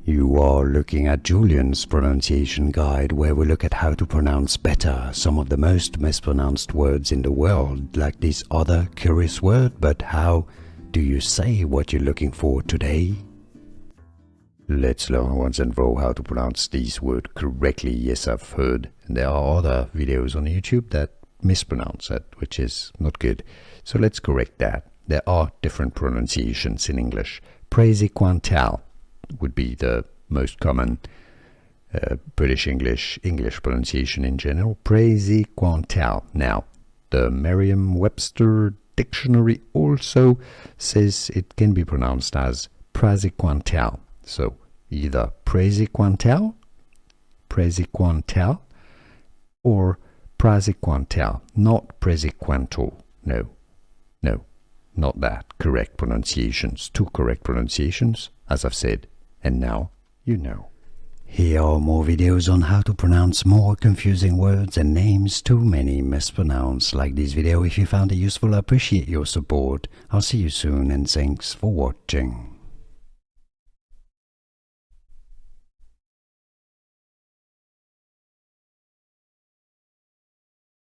You are looking at Julian's pronunciation guide, where we look at how to pronounce better some of the most mispronounced words in the world, like this other curious word. But how do you say what you're looking for today? Let's learn once and for all how to pronounce this word correctly. Yes, I've heard there are other videos on YouTube that mispronounce it, which is not good. So let's correct that. There are different pronunciations in English. Praziquantel would be the most common British English pronunciation in general. Praziquantel. Now, the Merriam-Webster dictionary also says it can be pronounced as Praziquantel. So either Praziquantel, or Praziquantel, not Praziquantel. No, not that. Correct pronunciations. Two correct pronunciations, as I've said, and now you know. Here are more videos on how to pronounce more confusing words and names too many mispronounced. Like this video if you found it useful. I appreciate your support. I'll see you soon and thanks for watching.